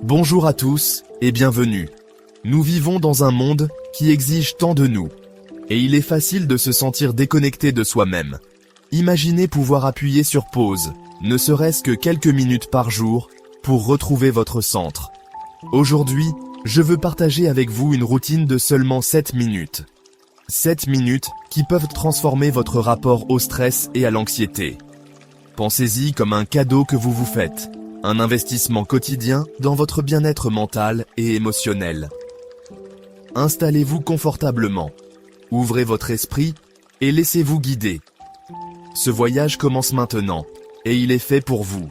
Bonjour à tous et bienvenue. Nous vivons dans un monde qui exige tant de nous. Et il est facile de se sentir déconnecté de soi-même. Imaginez pouvoir appuyer sur pause, ne serait-ce que quelques minutes par jour, pour retrouver votre centre. Aujourd'hui, je veux partager avec vous une routine de seulement 7 minutes. 7 minutes qui peuvent transformer votre rapport au stress et à l'anxiété. Pensez-y comme un cadeau que vous vous faites, un investissement quotidien dans votre bien-être mental et émotionnel. Installez-vous confortablement, ouvrez votre esprit et laissez-vous guider. Ce voyage commence maintenant et il est fait pour vous.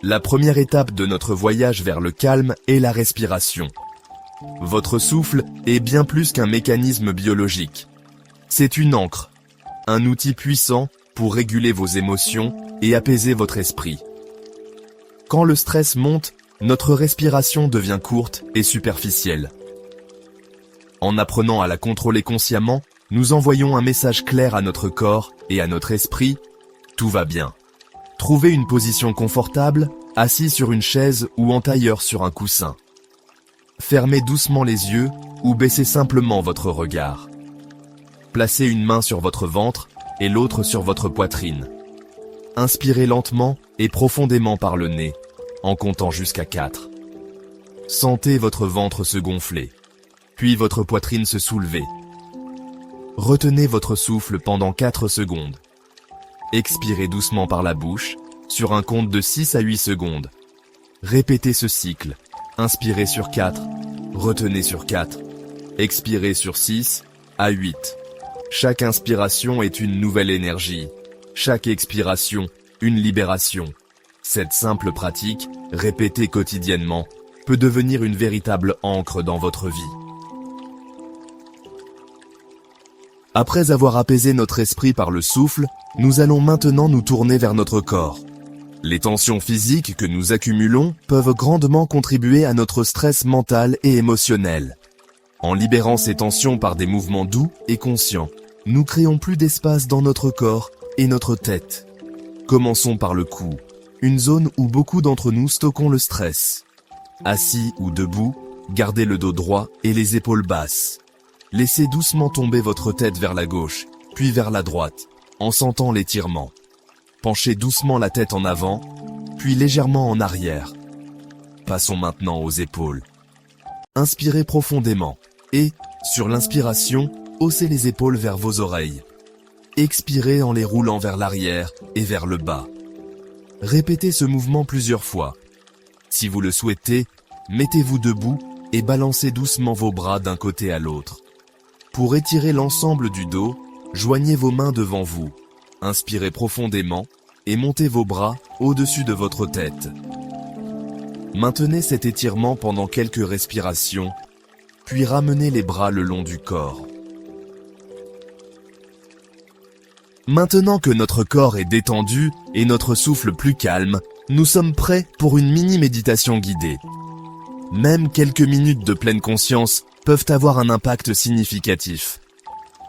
La première étape de notre voyage vers le calme est la respiration. Votre souffle est bien plus qu'un mécanisme biologique. C'est une ancre, un outil puissant pour réguler vos émotions et apaiser votre esprit. Quand le stress monte, notre respiration devient courte et superficielle. En apprenant à la contrôler consciemment, nous envoyons un message clair à notre corps et à notre esprit, tout va bien. Trouvez une position confortable, assis sur une chaise ou en tailleur sur un coussin. Fermez doucement les yeux ou baissez simplement votre regard. Placez une main sur votre ventre et l'autre sur votre poitrine. Inspirez lentement et profondément par le nez, en comptant jusqu'à 4. Sentez votre ventre se gonfler, puis votre poitrine se soulever. Retenez votre souffle pendant 4 secondes. Expirez doucement par la bouche, sur un compte de 6 à 8 secondes. Répétez ce cycle. Inspirez sur 4, retenez sur 4, expirez sur 6 à 8. Chaque inspiration est une nouvelle énergie. Chaque expiration, une libération. Cette simple pratique, répétée quotidiennement, peut devenir une véritable ancre dans votre vie. Après avoir apaisé notre esprit par le souffle, nous allons maintenant nous tourner vers notre corps. Les tensions physiques que nous accumulons peuvent grandement contribuer à notre stress mental et émotionnel. En libérant ces tensions par des mouvements doux et conscients, nous créons plus d'espace dans notre corps et notre tête. Commençons par le cou, une zone où beaucoup d'entre nous stockons le stress. Assis ou debout, gardez le dos droit et les épaules basses. Laissez doucement tomber votre tête vers la gauche, puis vers la droite, en sentant l'étirement. Penchez doucement la tête en avant, puis légèrement en arrière. Passons maintenant aux épaules. Inspirez profondément et, sur l'inspiration, haussez les épaules vers vos oreilles. Expirez en les roulant vers l'arrière et vers le bas. Répétez ce mouvement plusieurs fois. Si vous le souhaitez, mettez-vous debout et balancez doucement vos bras d'un côté à l'autre. Pour étirer l'ensemble du dos, joignez vos mains devant vous. Inspirez profondément et montez vos bras au-dessus de votre tête. Maintenez cet étirement pendant quelques respirations, puis ramenez les bras le long du corps. Maintenant que notre corps est détendu et notre souffle plus calme, nous sommes prêts pour une mini-méditation guidée. Même quelques minutes de pleine conscience peuvent avoir un impact significatif.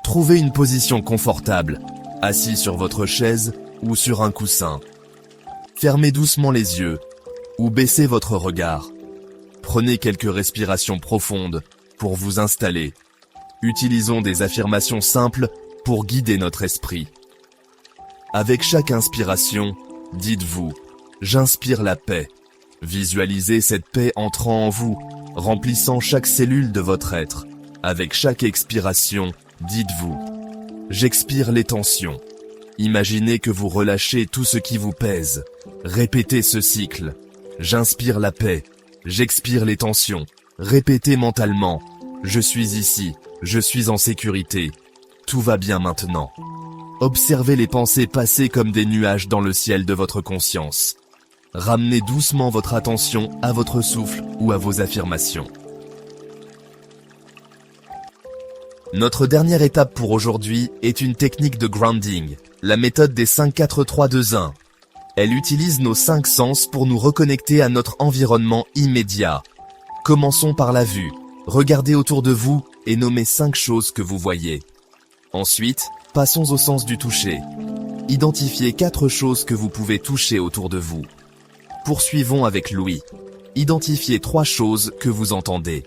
Trouvez une position confortable, assis sur votre chaise ou sur un coussin. Fermez doucement les yeux ou baissez votre regard. Prenez quelques respirations profondes pour vous installer. Utilisons des affirmations simples pour guider notre esprit. Avec chaque inspiration, dites-vous « J'inspire la paix ». Visualisez cette paix entrant en vous, remplissant chaque cellule de votre être. Avec chaque expiration, dites-vous « J'expire les tensions ». Imaginez que vous relâchez tout ce qui vous pèse. Répétez ce cycle. J'inspire la paix. J'expire les tensions. Répétez mentalement. Je suis ici. Je suis en sécurité. Tout va bien maintenant. Observez les pensées passer comme des nuages dans le ciel de votre conscience. Ramenez doucement votre attention à votre souffle ou à vos affirmations. Notre dernière étape pour aujourd'hui est une technique de grounding, la méthode des 5-4-3-2-1. Elle utilise nos 5 sens pour nous reconnecter à notre environnement immédiat. Commençons par la vue. Regardez autour de vous et nommez 5 choses que vous voyez. Ensuite, passons au sens du toucher. Identifiez 4 choses que vous pouvez toucher autour de vous. Poursuivons avec Louis. Identifiez 3 choses que vous entendez.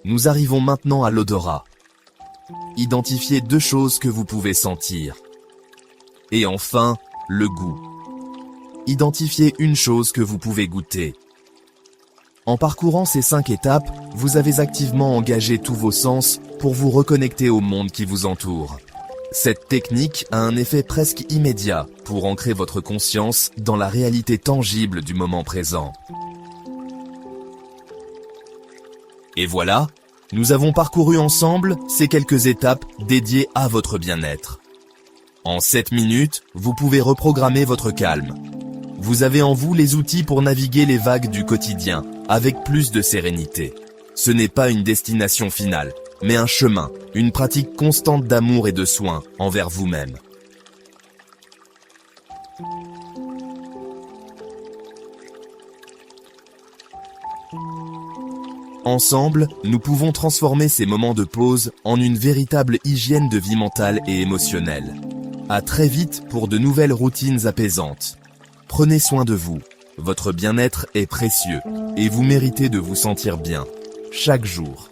Nous arrivons maintenant à l'odorat. Identifiez 2 choses que vous pouvez sentir. Et enfin, le goût. Identifiez une chose que vous pouvez goûter. En parcourant ces 5 étapes, vous avez activement engagé tous vos sens pour vous reconnecter au monde qui vous entoure. Cette technique a un effet presque immédiat pour ancrer votre conscience dans la réalité tangible du moment présent. Et voilà, nous avons parcouru ensemble ces quelques étapes dédiées à votre bien-être. En 7 minutes, vous pouvez reprogrammer votre calme. Vous avez en vous les outils pour naviguer les vagues du quotidien avec plus de sérénité. Ce n'est pas une destination finale, mais un chemin, une pratique constante d'amour et de soin envers vous-même. Ensemble, nous pouvons transformer ces moments de pause en une véritable hygiène de vie mentale et émotionnelle. À très vite pour de nouvelles routines apaisantes. Prenez soin de vous. Votre bien-être est précieux et vous méritez de vous sentir bien chaque jour.